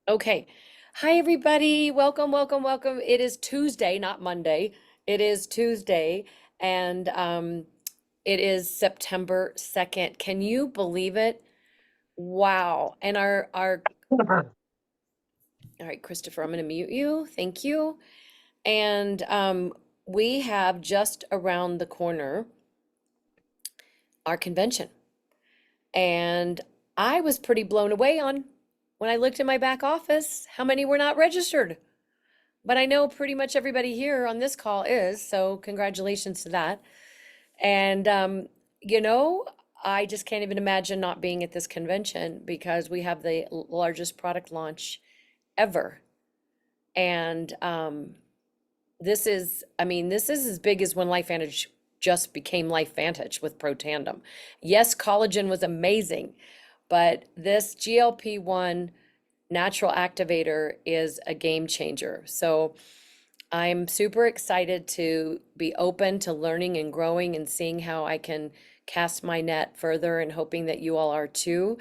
Okay. Hi, everybody. Welcome, welcome, welcome. It is Tuesday, not Monday. It is Tuesday, and it is September 2nd. Can you believe it? Wow. And all right, Christopher, I'm going to mute you. Thank you. And we have just around the corner our convention. And I was pretty blown away on when I looked in my back office how many were not registered. But I know pretty much everybody here on this call is, so congratulations to that. And you know, I just can't even imagine not being at this convention because we have the largest product launch ever. And this is as big as when LifeVantage just became LifeVantage with Pro Tandem. Yes, collagen was amazing, but this GLP-1 natural activator is a game changer. So I'm super excited to be open to learning and growing and seeing how I can cast my net further and hoping that you all are too.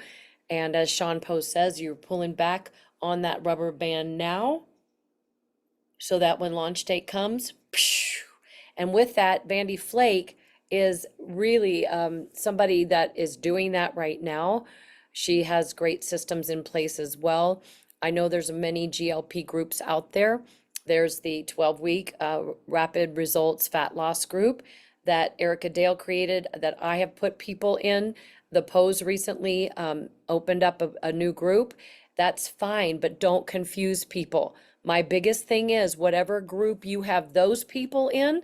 And as Sean Post says, you're pulling back on that rubber band now so that when launch date comes, and with that, Vandee Flake is really somebody that is doing that right now. She has great systems in place as well. I know there's many GLP groups out there. There's the 12-week rapid results fat loss group that Erica Dale created that I have put people in. The Pose recently opened up a new group. That's fine, but don't confuse people. My biggest thing is whatever group you have those people in,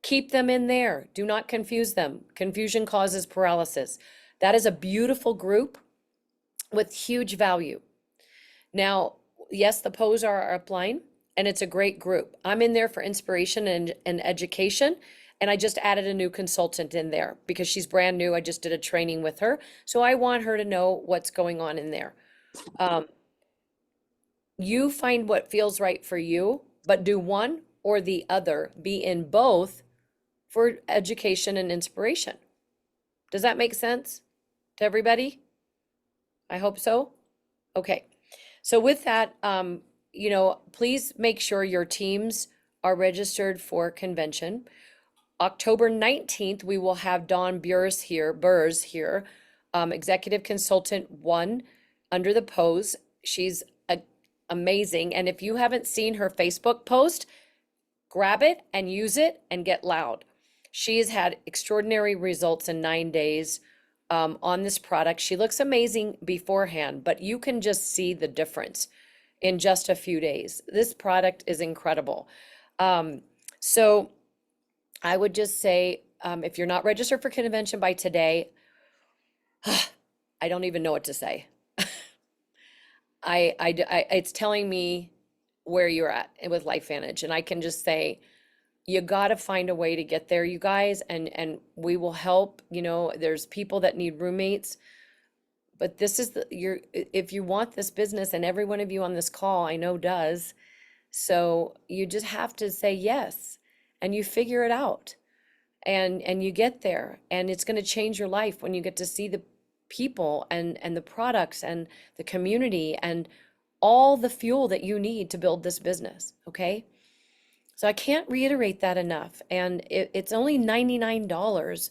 keep them in there. Do not confuse them. Confusion causes paralysis. That is a beautiful group with huge value. Now, yes, the Pose are upline, and it's a great group. I'm in there for inspiration and education, and I just added a new consultant in there because she's brand new. I just did a training with her, so I want her to know what's going on in there. Um, you find what feels right for you, but do one or the other. Be in both for education and inspiration. Does that make sense to everybody? I hope so. Okay. So with that, please make sure your teams are registered for convention. October 19th, we will have Dawn Burrs here, Executive Consultant 1 under the Pose. She's amazing. And if you haven't seen her Facebook post, grab it and use it and get loud. She has had extraordinary results in 9 days on this product. She looks amazing beforehand, but you can just see the difference in just a few days. This product is incredible. So I would just say, if you're not registered for convention by today, I don't even know what to say. It's telling me where you're at with LifeVantage, and I can just say, you got to find a way to get there, you guys, and we will help. There's people that need roommates, but this is if you want this business, and every one of you on this call I know does, so you just have to say yes, and you figure it out, and you get there, and it's going to change your life when you get to see the people and the products and the community and all the fuel that you need to build this business, okay? So I can't reiterate that enough. And it's only $99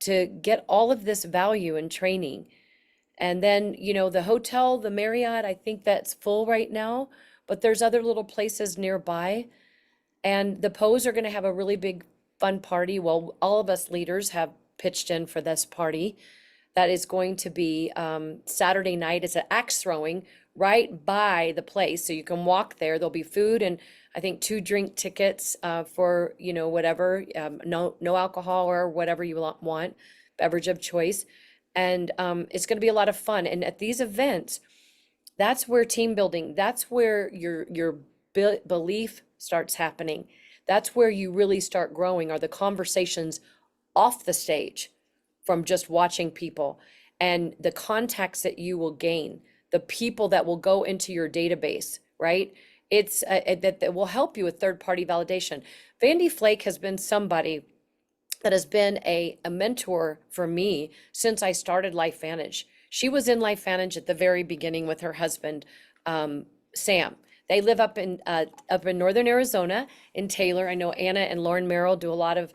to get all of this value and training. And then, the hotel, the Marriott, I think that's full right now, but there's other little places nearby. And the Pose are going to have a really big fun party. Well, all of us leaders have pitched in for this party that is going to be Saturday night. It's an axe throwing right by the place. So you can walk there. There'll be food and I think 2 drink tickets for, whatever, no alcohol or whatever you want, beverage of choice. And it's going to be a lot of fun. And at these events, that's where team building, that's where your belief starts happening. That's where you really start growing, are the conversations off the stage from just watching people and the contacts that you will gain, the people that will go into your database, right? It's that will help you with third-party validation. Vandee Flake has been somebody that has been a mentor for me since I started LifeVantage. She was in LifeVantage at the very beginning with her husband, Sam. They live up in northern Arizona in Taylor. I know Anna and Lauren Merrill do a lot of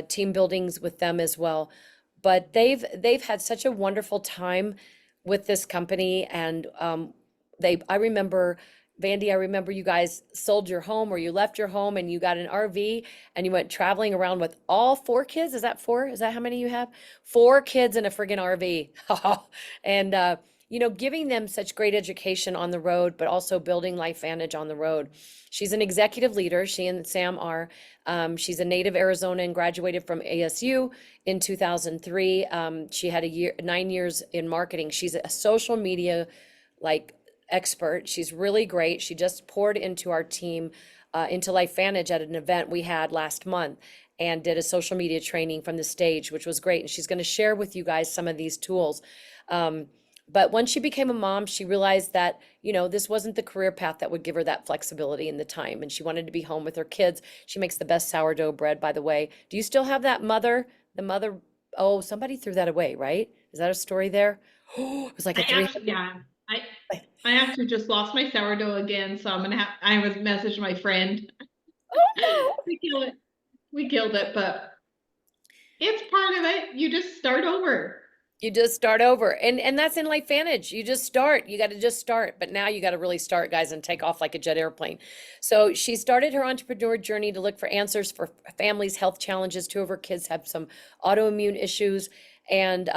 team buildings with them as well. But they've had such a wonderful time with this company, and they I remember Vandy, I remember you guys sold your home or you left your home and you got an RV and you went traveling around with all four kids. Is that four? Is that how many you have? Four kids in a friggin' RV. And giving them such great education on the road, but also building Life Vantage on the road. She's an executive leader. She and Sam are. She's a native Arizonan, graduated from ASU in 2003. She had 9 years in marketing. She's a social media like expert. She's really great. She just poured into our team, into Life Vantage at an event we had last month and did a social media training from the stage, which was great. And she's going to share with you guys some of these tools. But once she became a mom, she realized that, this wasn't the career path that would give her that flexibility and the time. And she wanted to be home with her kids. She makes the best sourdough bread, by the way. Do you still have that mother? The mother, oh, somebody threw that away, right? Is that a story there? Oh, it was like a I three. actually, yeah, I, I actually just lost my sourdough again, so I was messaged my friend. Oh We killed it. We killed it, but it's part of it. You just start over. You just start over. And that's in Life Vantage. You just start. You got to just start. But now you got to really start, guys, and take off like a jet airplane. So she started her entrepreneur journey to look for answers for families' health challenges. Two of her kids have some autoimmune issues. And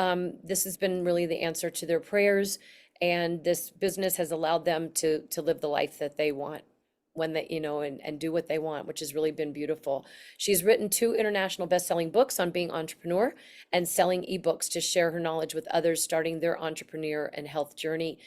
this has been really the answer to their prayers. And this business has allowed them to live the life that they want when they, and do what they want, which has really been beautiful. She's written two international best-selling books on being entrepreneur and selling ebooks to share her knowledge with others starting their entrepreneur and health journey.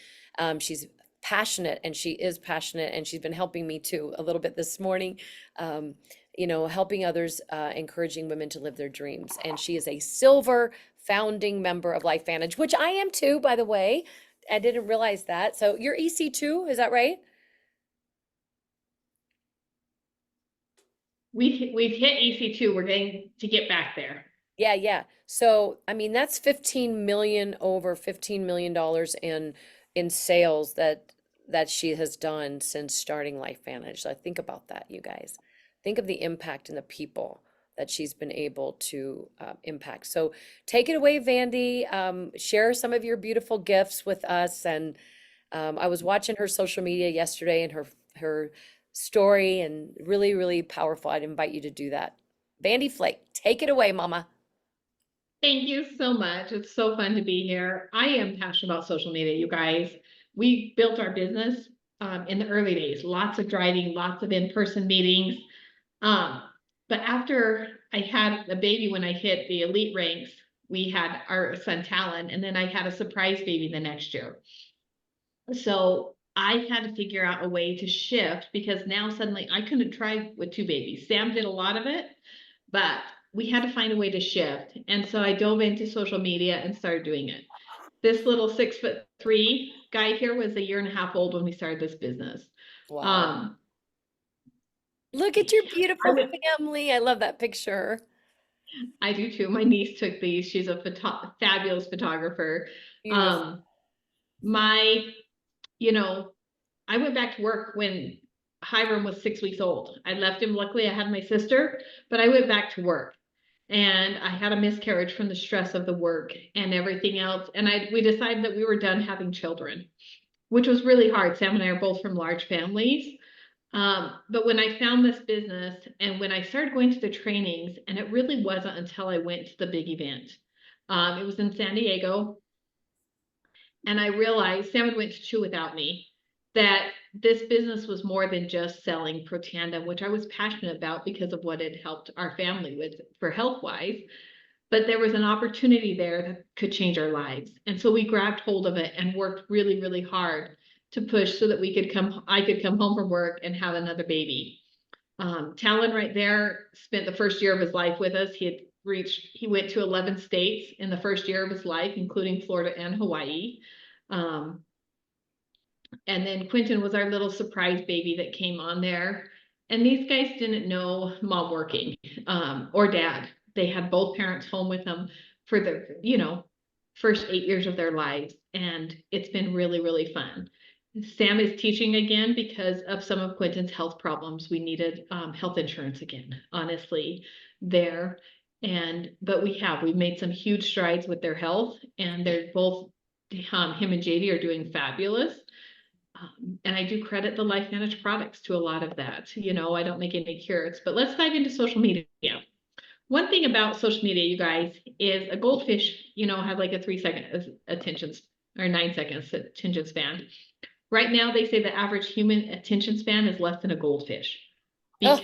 She's passionate, and she is passionate, and she's been helping me too a little bit this morning. Helping others, encouraging women to live their dreams. And she is a silver founding member of Life Vantage, which I am too, by the way. I didn't realize that. So you're EC2, is that right? We've hit EC2. We're getting to get back there. Yeah, yeah. So, I mean, that's 15 million, over $15 million in sales that she has done since starting Life Vantage. So think about that, you guys. Think of the impact and the people that she's been able to impact. So take it away, Vandy. Share some of your beautiful gifts with us. And I was watching her social media yesterday and her story, and really, really powerful. I'd invite you to do that. Vandy Flake, take it away, Mama. Thank you so much. It's so fun to be here. I am passionate about social media, you guys. We built our business in the early days, lots of driving, lots of in-person meetings. Um, but after I had a baby, when I hit the elite ranks, we had our son Talon, and then I had a surprise baby the next year. So I had to figure out a way to shift because now suddenly I couldn't drive with two babies. Sam did a lot of it, but we had to find a way to shift. And so I dove into social media and started doing it. This little 6'3" guy here was a year and a half old when we started this business. Wow. Um, Look at your I beautiful would, family. I love that picture. I do too. My niece took these. She's a fabulous photographer. Beautiful. Um, my, you know, I went back to work when Hiram was 6 weeks old. I left him. Luckily, I had my sister, but I went back to work, and I had a miscarriage from the stress of the work and everything else. And we decided that we were done having children, which was really hard. Sam and I are both from large families. But when I found this business and when I started going to the trainings, and it really wasn't until I went to the big event. It was in San Diego, and I realized Sam had went to two without me, that this business was more than just selling Protandim, which I was passionate about because of what it helped our family with for health wise. But there was an opportunity there that could change our lives. And so we grabbed hold of it and worked really, really hard to push so that I could come home from work and have another baby. Talon right there spent the first year of his life with us. He went to 11 states in the first year of his life, including Florida and Hawaii. Um, and then Quentin was our little surprise baby that came on there. And these guys didn't know mom working, or dad. They had both parents home with them for the, first 8 years of their lives. And it's been really, really fun. Sam is teaching again because of some of Quentin's health problems. We needed health insurance again, honestly, there. But we've made some huge strides with their health, and they're both, him and JD are doing fabulous. And I do credit the LifeVantage products to a lot of that. I don't make any cures, but let's dive into social media. One thing about social media, you guys, is a goldfish, has like a 3-second attention or 9 seconds attention span. Right now, they say the average human attention span is less than a goldfish Oh,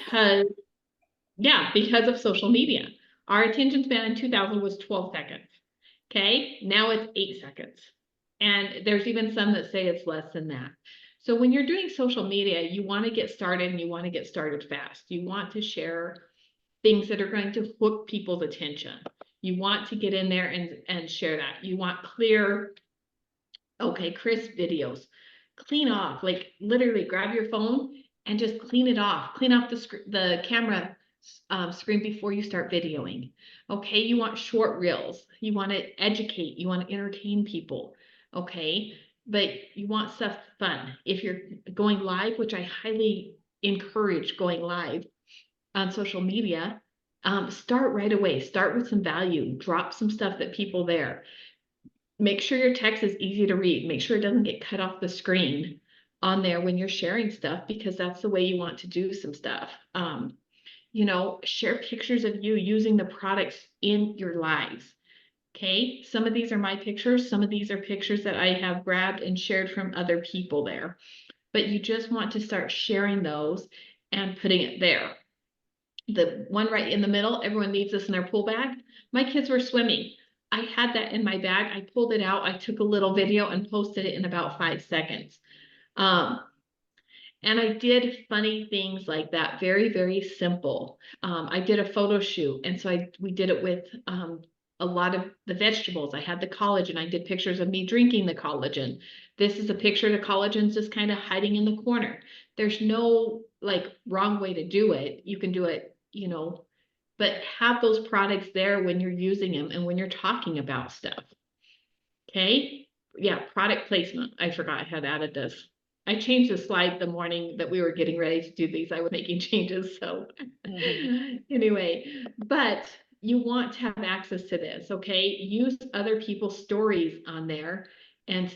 because of social media. Our attention span in 2000 was 12 seconds. Okay, now it's 8 seconds. And there's even some that say it's less than that. So when you're doing social media, you want to get started and you want to get started fast. You want to share things that are going to hook people's attention. You want to get in there and share that. You want clear, okay, crisp videos. Clean off, like literally grab your phone and just clean it off. Clean off the camera screen before you start videoing. Okay, you want short reels. You want to educate. You want to entertain people. Okay, but you want stuff fun. If you're going live, which I highly encourage going live on social media, start right away. Start with some value. Drop some stuff that people there. Make sure your text is easy to read. Make sure it doesn't get cut off the screen on there when you're sharing stuff, because that's the way you want to do some stuff. Share pictures of you using the products in your lives. Okay, some of these are my pictures. Some of these are pictures that I have grabbed and shared from other people there. But you just want to start sharing those and putting it there. The one right in the middle, everyone needs this in their pool bag. My kids were swimming. I had that in my bag. I pulled it out. I took a little video and posted it in about 5 seconds. Um, and I did funny things like that. Very, very simple. I did a photo shoot. And so we did it with a lot of the vegetables. I had the collagen. I did pictures of me drinking the collagen. This is a picture of the collagen's just kind of hiding in the corner. There's no like wrong way to do it. You can do it, but have those products there when you're using them and when you're talking about stuff. Okay. Yeah. Product placement. I forgot I had added this. I changed the slide the morning that we were getting ready to do these. I was making changes. So anyway, but you want to have access to this. Okay. Use other people's stories on there and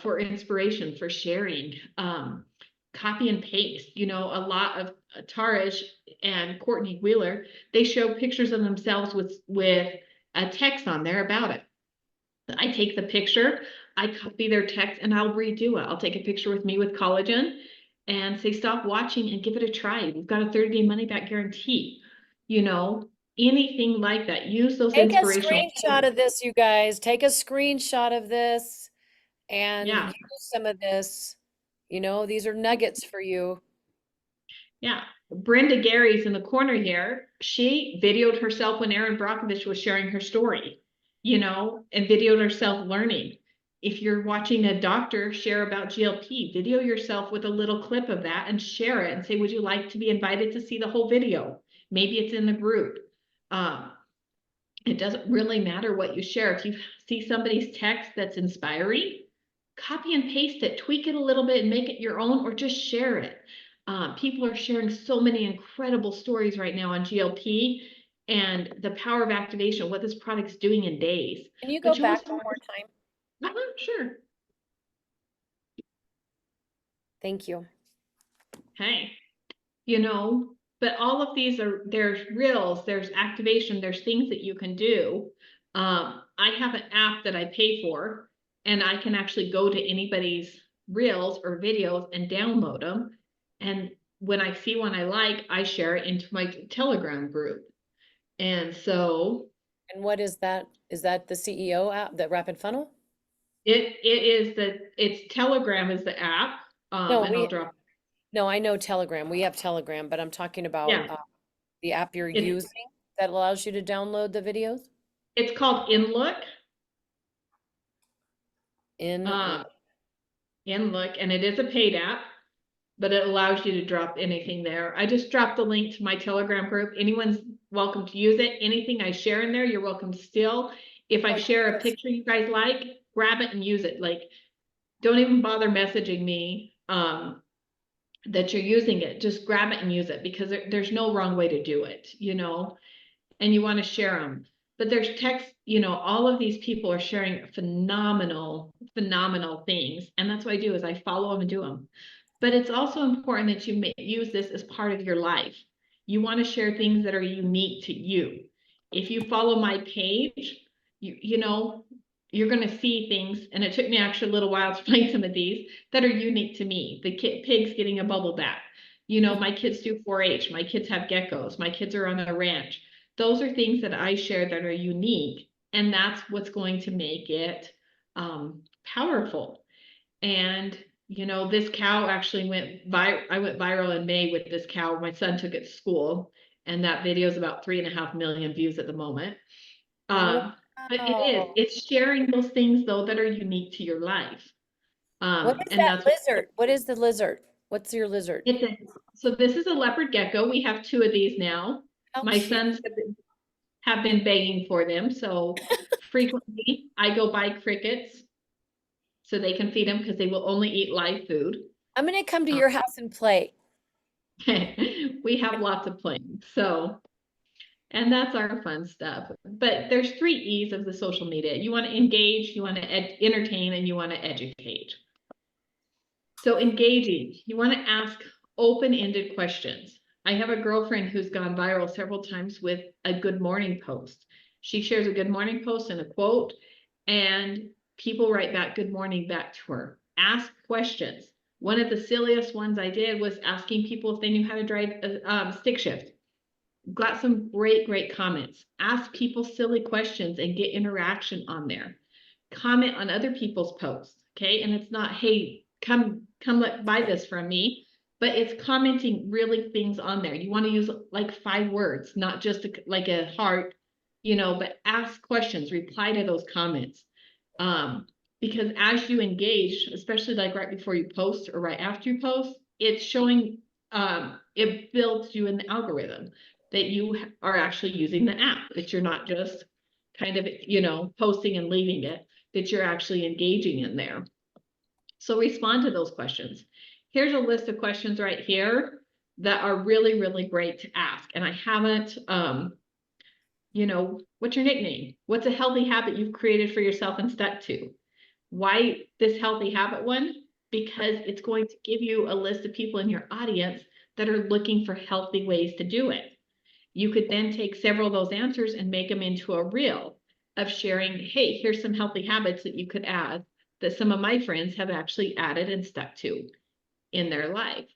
for inspiration, for sharing. Copy and paste. A lot of Tarish and Courtney Wheeler, they show pictures of themselves with a text on there about it. I take the picture, I copy their text, and I'll redo it. I'll take a picture with me with collagen and say, stop watching and give it a try. We've got a 30-day money back guarantee. Anything like that. Use those take a inspirational. screenshot of this, you guys. Take a screenshot of this and Yeah. use some of this. These are nuggets for you. Yeah. Brenda Gary's in the corner here. She videoed herself when Erin Brockovich was sharing her story, and videoed herself learning. If you're watching a doctor share about GLP, video yourself with a little clip of that and share it and say, would you like to be invited to see the whole video? Maybe it's in the group. It doesn't really matter what you share. If you see somebody's text that's inspiring, copy and paste it, tweak it a little bit and make it your own, or just share it. People are sharing so many incredible stories right now on GLP and the power of activation, what this product's doing in days. Can you go But you back also, one more time? sure. Thank you. Hey, but all of these there's reels, there's activation, there's things that you can do. I have an app that I pay for, and I can actually go to anybody's reels or videos and download them. And when I see one I like, I share it into my Telegram group. And so And what is that? Is that the CEO app, the Rapid Funnel? it's Telegram is the app. No, And I'll drop. no, I know Telegram. We have Telegram, but I'm talking about Yeah, the app you're it's using that allows you to download the videos it's called InLook. in. Uh, InLook, and it is a paid app, but it allows you to drop anything there. I just dropped the link to my Telegram group. Anyone's welcome to use it. Anything I share in there, you're welcome to steal. If I Oh, share a picture you guys like, grab it and use it. Like, don't even bother messaging me that you're using it. Just grab it and use it, because there's no wrong way to do it, you know, and you want to share them. But there's text, you know, all of these people are sharing phenomenal, phenomenal things. And that's what I do, is I follow them and do them. But it's also important that you use this as part of your life. You want to share things that are unique to you. If you follow my page, you know, you're going to see things, and it took me actually a little while to find some of these that are unique to me. The pigs getting a bubble bath. You know, my kids do 4-H. My kids have geckos. My kids are on a ranch. Those are things that I share that are unique, and that's what's going to make it powerful. And you know, this cow actually I went viral in May with this cow. My son took it to school, and that video is about 3.5 million views at the moment. Wow. But it's sharing those things though that are unique to your life. What is And that that's lizard? What is the lizard? What's your lizard? so this is a leopard gecko. We have 2 of these now. How My cute. sons have been begging for them, so frequently I go buy crickets so they can feed them, because they will only eat live food. I'm gonna come to Uh, your house and play. we have lots of playing, so, and that's our fun stuff. But there's 3 E's of the social media. You want to engage, you want to entertain, and you want to educate. So engaging, you want to ask open-ended questions. I have a girlfriend who's gone viral several times with a good morning post. She shares a good morning post and a quote, and people write back good morning back to her. Ask questions. One of the silliest ones I did was asking people if they knew how to drive a stick shift. Got some great comments. Ask people silly questions and get interaction on there. Comment on other people's posts, okay? And it's not, hey, come buy this from me, but it's commenting really things on there. You want to use like 5 words, not just like a heart, you know, but ask questions, reply to those comments. Because as you engage, especially like right before you post or right after you post, it's showing, it builds you in the algorithm that you are actually using the app, that you're not just kind of, you know, posting and leaving it, that you're actually engaging in there. So respond to those questions. Here's a list of questions right here that are really great to ask. And I haven't, you know, what's your nickname? What's a healthy habit you've created for yourself and stuck to? Why this healthy habit one? Because it's going to give you a list of people in your audience that are looking for healthy ways to do it. You could then take several of those answers and make them into a reel of sharing, hey, here's some healthy habits that you could add that some of my friends have actually added and stuck to in their life.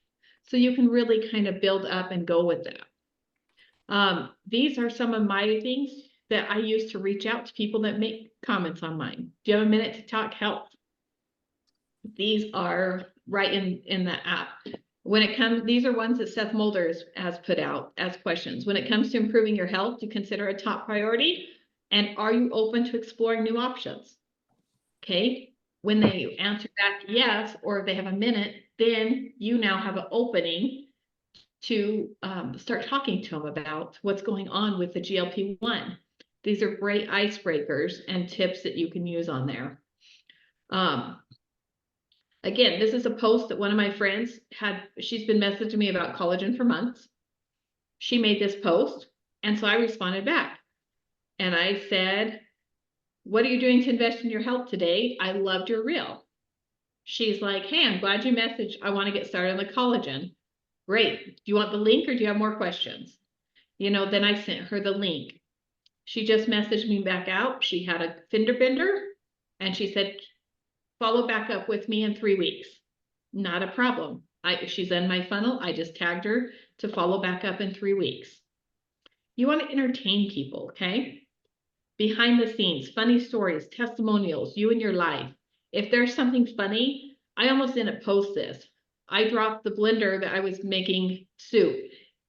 So you can really kind of build up and go with that. These are some of my things that I use to reach out to people that make comments on mine. Do you have a minute to talk health? These are right in the app. When it comes, these are ones that Seth Mulder has put out as questions. When it comes to improving your health, do you consider a top priority? And are you open to exploring new options? Okay. When they answer back yes, or if they have a minute, then you now have an opening to start talking to them about what's going on with the GLP-1. These are great icebreakers and tips that you can use on there. Again, this is a post that one of my friends had. She's been messaging me about collagen for months. She made this post, and so I responded back. And I said, what are you doing to invest in your health today? I loved your reel. She's like, hey, I'm glad you messaged. I want to get started on the collagen. Great. Do you want the link or do you have more questions? You know, then I sent her the link. She just messaged me back out. She had a fender bender, and she said, follow back up with me in 3 weeks. Not a problem. She's in my funnel. I just tagged her to follow back up in 3 weeks. You want to entertain people, okay? Behind the scenes, funny stories, testimonials, you and your life. If there's something funny, I almost didn't post this. I dropped the blender that I was making soup,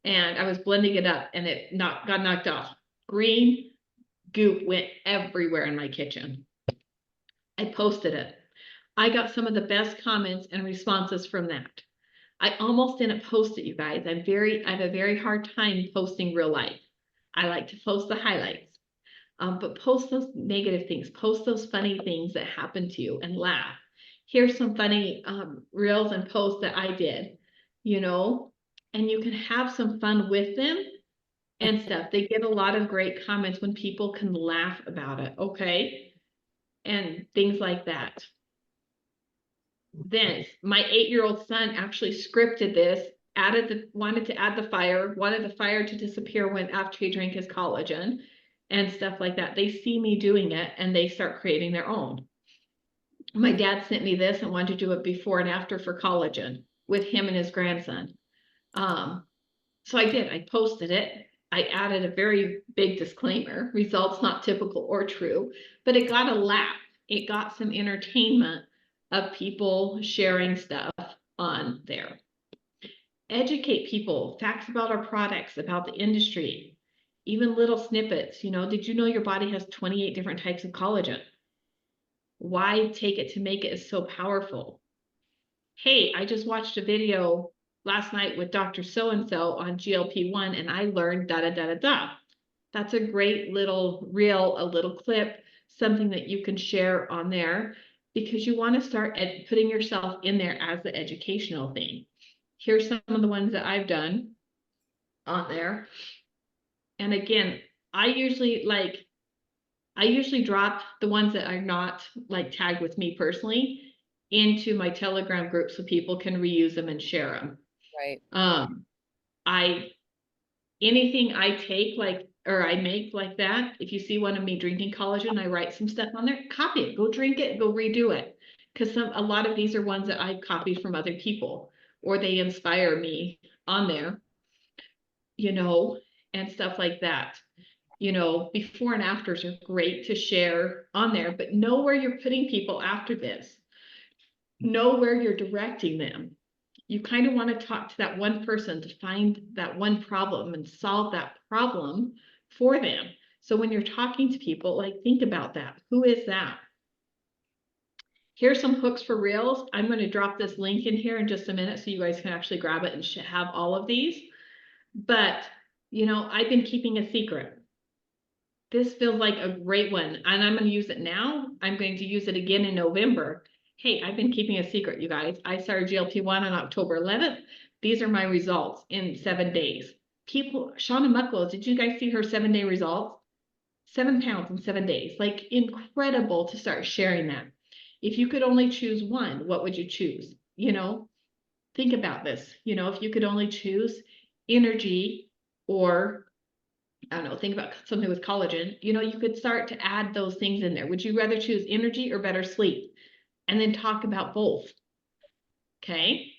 and I was blending it up, and it got knocked off. Green goop went everywhere in my kitchen. I posted it. I got some of the best comments and responses from that. I almost didn't post it, you guys. I have a very hard time posting real life. I like to post the highlights, but post those negative things, post those funny things that happen to you and laugh. here's some funny reels and posts that I did, and you can have some fun with them and stuff. They get a lot of great comments when people can laugh about it, okay? And things like that. Then my 8-year-old son actually scripted this, wanted to add the fire, wanted the fire to disappear when after he drank his collagen and stuff like that. They see me doing it and they start creating their own. My dad sent me this and wanted to do it before and after for collagen with him and his grandson. So I did, I posted it. I added a very big disclaimer, results not typical or true, but it got a laugh. It got some entertainment of people sharing stuff on there. Educate people, facts about our products, about the industry, even little snippets. Did you know your body has 28 different types of collagen? Why take it to make it so powerful? Hey, I just watched a video last night with Dr. So-and-so on GLP-1 and I learned da da da da da. That's a great little reel, a little clip, something that you can share on there because you want to start putting yourself in there as the educational thing. Here's some of the ones that I've done on there. And again, I usually drop the ones that are not like tagged with me personally into my Telegram group so people can reuse them and share them. Right. Anything I take or I make like that, if you see one of me drinking collagen, I write some stuff on there, copy it, go drink it, go redo it. Because a lot of these are ones that I've copied from other people or they inspire me on there, and stuff like that. Before and afters are great to share on there, but know where you're putting people after this. Know where you're directing them. You kind of want to talk to that one person to find that one problem and solve that problem for them. So when you're talking to people, think about that. Who is that? Here's some hooks for reels. I'm going to drop this link in here in just a minute so you guys can actually grab it and have all of these. But, I've been keeping a secret. This feels like a great one and I'm going to use it now. I'm going to use it again in November. Hey, I've been keeping a secret, you guys. I started GLP-1 on October 11th. These are my results in 7 days. Shauna Muckles, did you guys see her 7-day results? 7 pounds in 7 days, incredible to start sharing that. If you could only choose one, what would you choose? Think about this. If you could only choose energy or I don't know, think about something with collagen, you could start to add those things in there. Would you rather choose energy or better sleep? And then talk about both. Okay.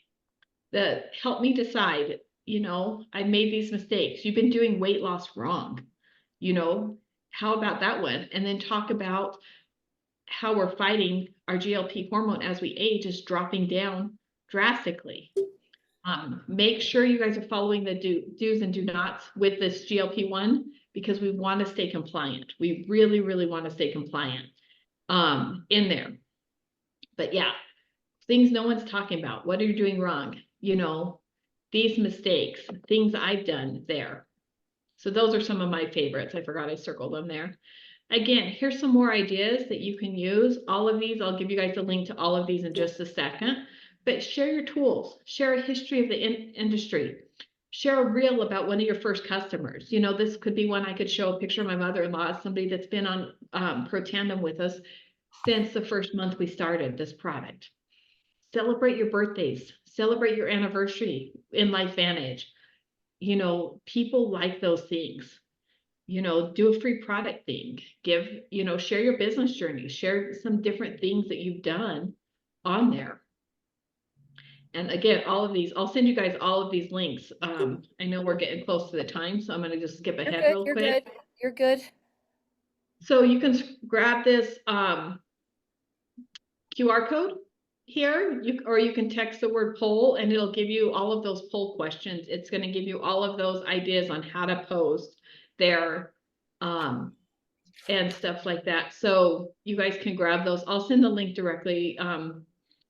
Help me decide, I made these mistakes. You've been doing weight loss wrong. How about that one? And then talk about how we're fighting our GLP hormone as we age is dropping down drastically. Make sure you guys are following the do's and do nots with this GLP-1 because we want to stay compliant. We really, really want to stay compliant in there. But yeah, things no one's talking about. What are you doing wrong? These mistakes, things I've done there. So those are some of my favorites. I forgot I circled them there. Again, here's some more ideas that you can use. All of these, I'll give you guys a link to all of these in just a second. But share your tools, share a history of the industry, share a reel about one of your first customers. This could be one I could show a picture of my mother-in-law, somebody that's been on Protandim with us since the first month we started this product. Celebrate your birthdays, celebrate your anniversary in LifeVantage. People like those things. Do a free product thing, share your business journey, share some different things that you've done on there. And again, all of these, I'll send you guys all of these links. I know we're getting close to the time, so I'm going to just skip ahead real quick. You're good. So you can grab this QR code here, or you can text the word poll and it'll give you all of those poll questions. It's going to give you all of those ideas on how to post there and stuff like that. So you guys can grab those. I'll send the link directly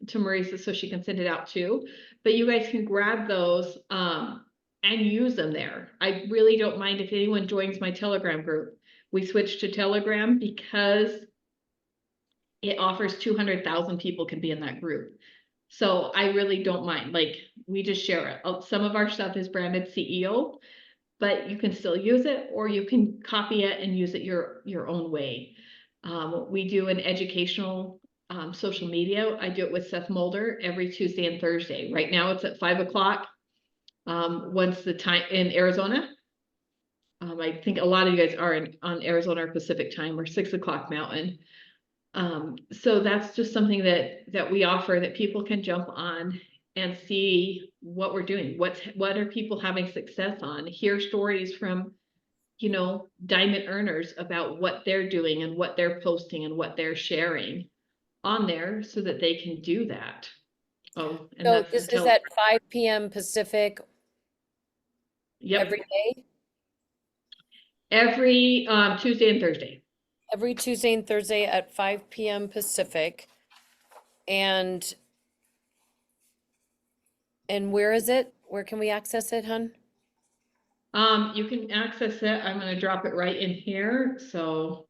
to Marisa so she can send it out too. But you guys can grab those and use them there. I really don't mind if anyone joins my Telegram group. We switched to Telegram because it offers 200,000 people can be in that group. So I really don't mind, like, we just share it. Some of our stuff is branded CEO, but you can still use it, or you can copy it and use it your own way. We do an educational social media. I do it with Seth Mulder every Tuesday and Thursday. Right now it's at 5 o'clock. Once the time in Arizona. I think a lot of you guys are on Arizona or Pacific time, or 6 o'clock Mountain. So that's just something that we offer, that people can jump on and see what we're doing. What are people having success on? Hear stories from, diamond earners about what they're doing and what they're posting and what they're sharing on there, so that they can do that. Oh, and So that's this is until, at 5 p.m. Pacific yep, every day, every Tuesday and Thursday. every Tuesday and Thursday at 5 p.m. Pacific. And where is it? Where can we access it, hun? You can access it. I'm gonna drop it right in here, so.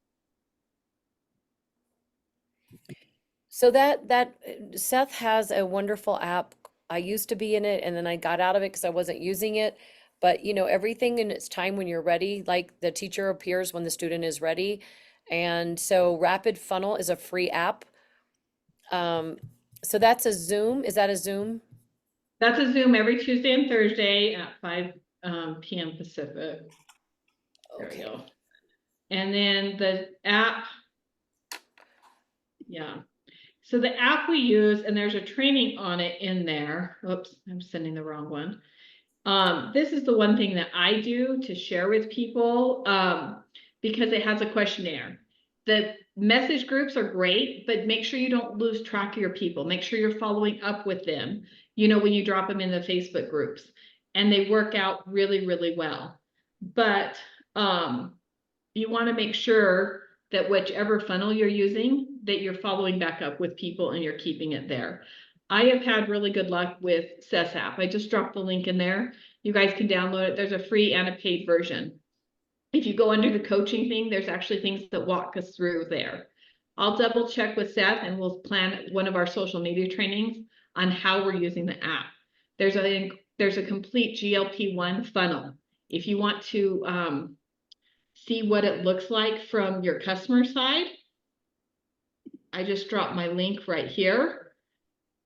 So that Seth has a wonderful app. I used to be in it and then I got out of it because I wasn't using it. But everything in its time when you're ready, like the teacher appears when the student is ready. And so Rapid Funnel is a free app. Um, so that's a Zoom. Is that a Zoom? That's a Zoom every Tuesday and Thursday at 5 p.m. Pacific. There we Okay. go. And then the app, yeah. So the app we use, and there's a training on it in there. Oops, I'm sending the wrong one. This is the one thing that I do to share with people, because it has a questionnaire. The message groups are great, but make sure you don't lose track of your people. Make sure you're following up with them, when you drop them in the Facebook groups, and they work out really, really well. But you want to make sure that whichever funnel you're using, that you're following back up with people and you're keeping it there. I have had really good luck with Seth's app. I just dropped the link in there. You guys can download it. There's a free and a paid version. If you go under the coaching thing, there's actually things that walk us through there. I'll double check with Seth and we'll plan one of our social media trainings on how we're using the app. There's a complete GLP-1 funnel. If you want to see what it looks like from your customer side, I just dropped my link right here.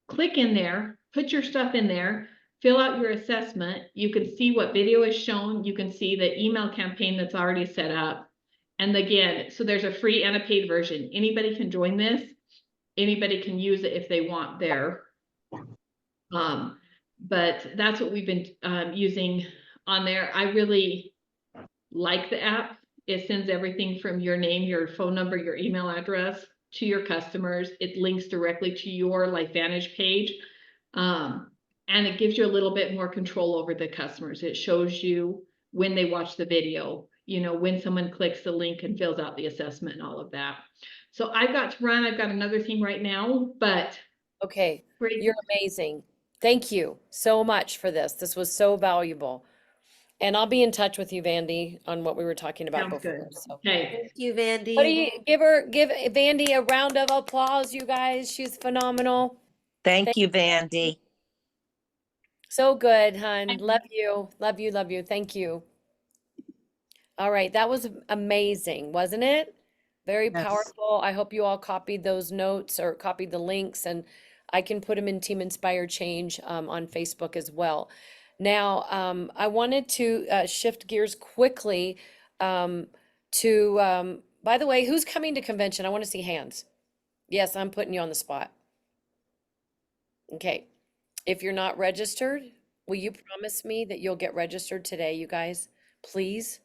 Click in there, put your stuff in there, fill out your assessment. You can see what video is shown. You can see the email campaign that's already set up. And again, so there's a free and a paid version. Anybody can join this. Anybody can use it if they want there. But that's what we've been using on there. I really like the app. It sends everything from your name, your phone number, your email address to your customers. It links directly to your LifeVantage page. And it gives you a little bit more control over the customers. It shows you when they watch the video, when someone clicks the link and fills out the assessment and all of that. So I've got to run. I've got another thing right now, but Okay. great. You're amazing. Thank you so much for this. This was so valuable. And I'll be in touch with you, Vandy, on what we were talking about Sounds before. good. So Okay. Thank you, what do Vandy. you give Vandy a round of applause, you guys? She's phenomenal. Thank you, Vandy. So good, hun. Love you. Love you, love you. Thank you. All right, that was amazing, wasn't it? Very Yes. powerful. I hope you all copied those notes or copied the links, and I can put them in Team Inspire Change on Facebook as well. Now, I wanted to shift gears quickly by the way, who's coming to convention? I want to see hands. Yes, I'm putting you on the spot. Okay. If you're not registered, will you promise me that you'll get registered today, you guys? Please?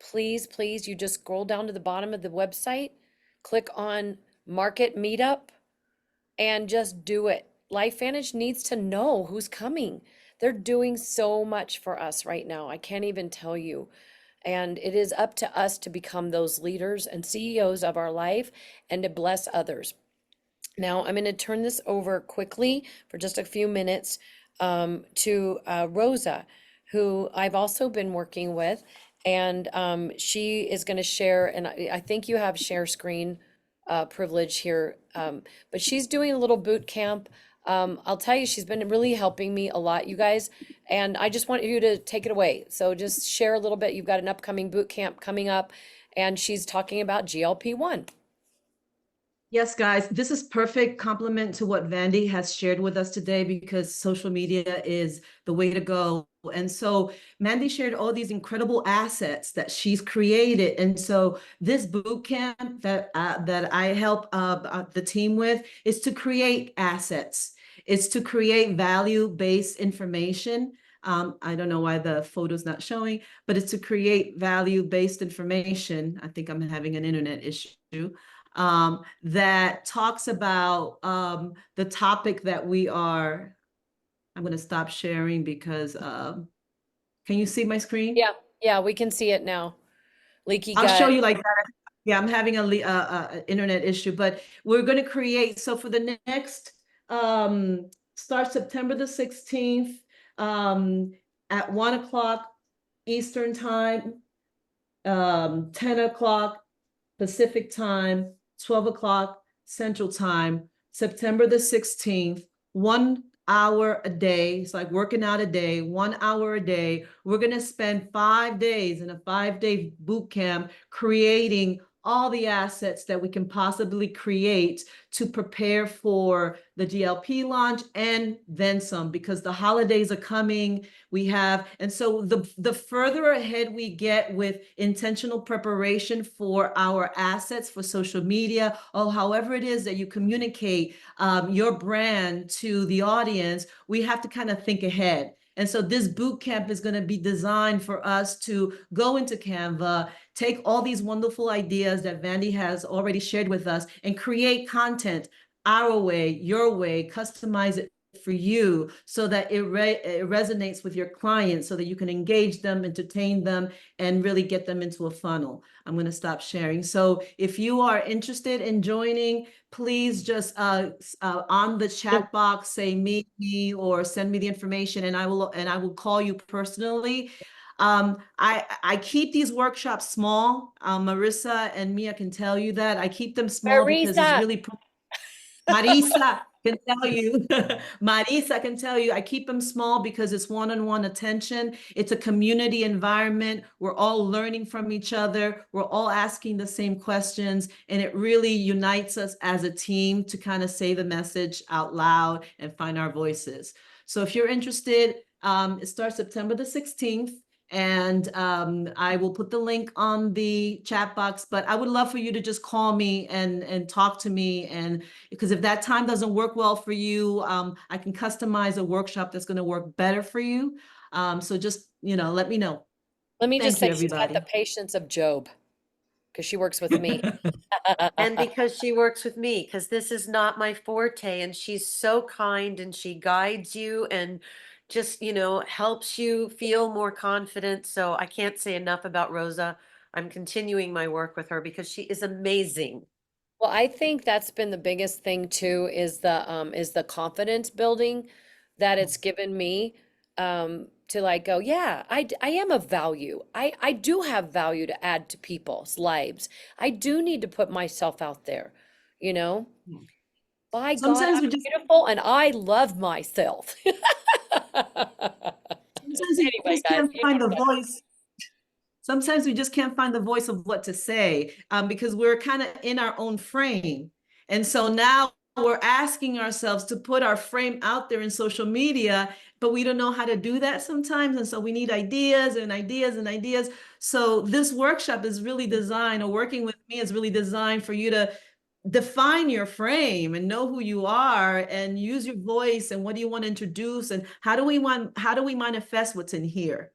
Please, please, you just scroll down to the bottom of the website, click on Market Meetup, and just do it. LifeVantage needs to know who's coming. They're doing so much for us right now. I can't even tell you. And it is up to us to become those leaders and CEOs of our life and to bless others. Now, I'm going to turn this over quickly for just a few minutes to Rosa, who I've also been working with. And she is going to share, and I think you have share screen privilege here. But she's doing a little boot camp. I'll tell you, she's been really helping me a lot, you guys. And I just want you to take it away. So just share a little bit. You've got an upcoming boot camp coming up, and she's talking about GLP-1. Yes, guys, this is perfect complement to what Vandee has shared with us today because social media is the way to go. And so Mandy shared all these incredible assets that she's created. And so this boot camp that I help the team with is to create assets. It's to create value-based information. I don't know why the photo's not showing, but it's to create value-based information. I think I'm having an internet issue. That talks about the topic that we are. I'm going to stop sharing because can you see my screen? Yeah, yeah, we can see it now. Leaky I'll show gut. you like that. Yeah, I'm having a internet issue, but we're going to create. So for the next, start September the 16th at 1 o'clock Eastern time, 10 o'clock Pacific time, 12 o'clock Central time, September the 16th, 1 hour a day. It's like working out a day, 1 hour a day. We're going to spend 5 days in a 5-day boot camp creating all the assets that we can possibly create to prepare for the GLP launch and then some, because the holidays are coming. We have, and so the further ahead we get with intentional preparation for our assets for social media, or however it is that you communicate your brand to the audience, we have to kind of think ahead. And so this boot camp is going to be designed for us to go into Canva, take all these wonderful ideas that Vandee has already shared with us and create content our way, your way, customize it for you so that it resonates with your clients so that you can engage them, entertain them, and really get them into a funnel. I'm going to stop sharing. So if you are interested in joining, please just on the chat box say me or send me the information, and I will call you personally. I keep these workshops small. Marissa and Mia can tell you that I keep them small because it's Marisa. really Marisa can tell you, Marisa can tell you, I keep them small because it's one-on-one attention. It's a community environment. We're all learning from each other. We're all asking the same questions, and it really unites us as a team to kind of say the message out loud and find our voices. So if you're interested, it starts September the 16th. And I will put the link on the chat box, but I would love for you to just call me and talk to me. And because if that time doesn't work well for you, I can customize a workshop that's going to work better for you. So just, let me know. Let me just Thank say you, she's got the everybody. patience of Job because she works with me. And because she works with me, because this is not my forte, and she's so kind and she guides you and just, helps you feel more confident. So I can't say enough about Rosa. I'm continuing my work with her because she is amazing. Well, I think that's been the biggest thing too, is the confidence building that it's given me to like go, yeah, I am of value. I do have value to add to people's lives. I do need to put myself out there, you know? By God, Sometimes I'm we just beautiful and I love myself. sometimes we Anyway, just guys, can't you find keep the going. voice. Sometimes we just can't find the voice of what to say because we're kind of in our own frame. And so now we're asking ourselves to put our frame out there in social media, but we don't know how to do that sometimes. And so we need ideas and ideas and ideas. So this workshop is really designed, or working with me is really designed for you to define your frame and know who you are and use your voice and what do you want to introduce and how do we manifest what's in here?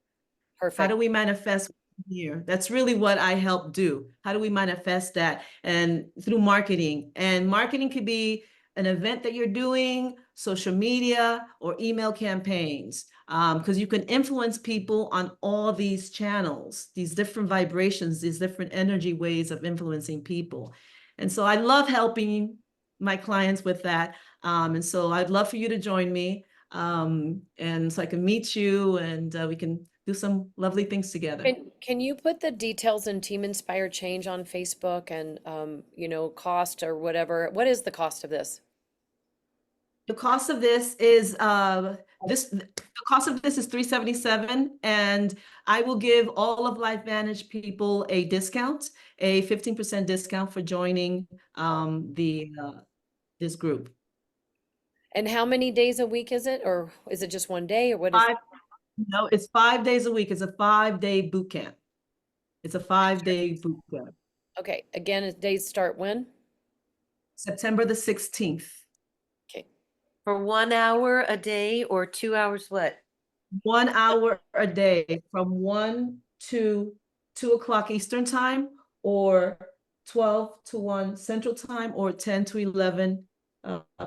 How do Perfect. we manifest here? That's really what I help do. How do we manifest that? And through marketing. And marketing could be an event that you're doing, social media, or email campaigns. Because you can influence people on all these channels, these different vibrations, these different energy ways of influencing people. And so I love helping my clients with that. And so I'd love for you to join me. And so I can meet you and we can do some lovely things together. Can you put the details in Team Inspire Change on Facebook and, you know, cost or whatever? What is the cost of this? The cost of this is the cost of this is $377, and I will give all of LifeVantage people a discount, a 15% discount for joining this group. And how many days a week is it? Or is it just one day or what is? Five, no, it's 5 days a week. It's a 5-day boot camp. It's a 5-day boot camp. Okay, again, days start when? September the 16th. Okay, For 1 hour a day or 2 hours what? 1 hour a day from 1 to 2 o'clock Eastern time, or 12 to 1 Central time, or 10 to 11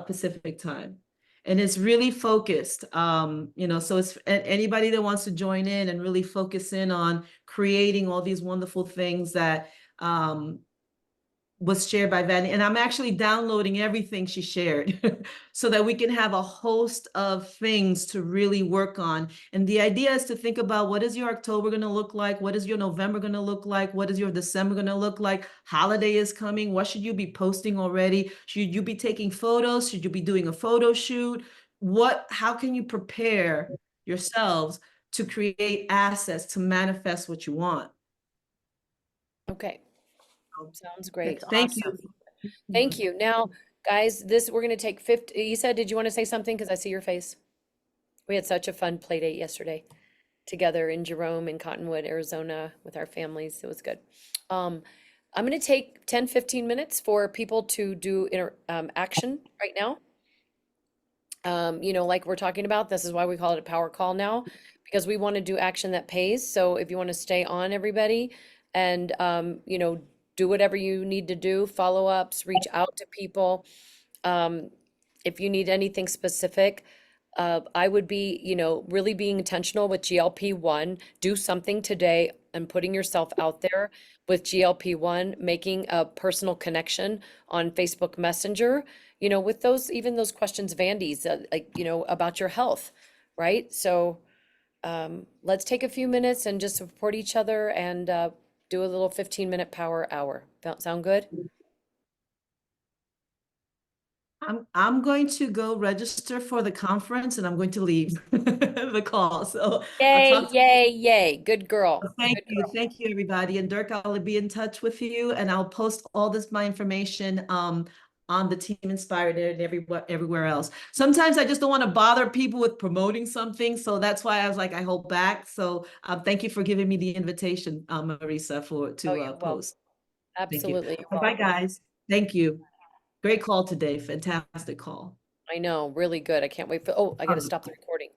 Pacific time. And it's really focused, you know, so it's anybody that wants to join in and really focus in on creating all these wonderful things that was shared by Vandee. And I'm actually downloading everything she shared so that we can have a host of things to really work on. And the idea is to think about, what is your October going to look like? What is your November going to look like? What is your December going to look like? Holiday is coming. What should you be posting already? Should you be taking photos? Should you be doing a photo shoot? How can you prepare yourselves to create assets to manifest what you want? okay, sounds great. Thank Awesome. you. Thank you. Now, guys, we're gonna take 50, you said, did you want to say something? Because I see your face. We had such a fun play date yesterday together in Jerome in Cottonwood, Arizona with our families. It was good. I'm gonna take 10, 15 minutes for people to do action right now. You know, like we're talking about, this is why we call it a power call now, because we want to do action that pays. So if you want to stay on, everybody, and, you know, do whatever you need to do, follow-ups, reach out to people. If you need anything specific, I would be, you know, really being intentional with GLP-1. Do something today and putting yourself out there with GLP-1, making a personal connection on Facebook Messenger, you know, with those, even those questions Vandee's, like, you know, about your health, right? So let's take a few minutes and just support each other and do a little 15-minute power hour. Sound good? I'm going to go register for the conference and I'm going to leave the call. So I'll Yay, talk to yay, yay. Good girl. you. Thank Good you. girl. Thank you, everybody. And Dirk, I'll be in touch with you and I'll post all my information on the Team Inspired and everywhere else. Sometimes I just don't want to bother people with promoting something. So that's why I was like, I hold back. So thank you for giving me the invitation, Marisa, Oh, to you're welcome. post. Thank you. Absolutely. You're Bye, welcome. guys. Thank you. Great call today. Fantastic call. I know, really good. I can't wait for, oh, I gotta stop the recording.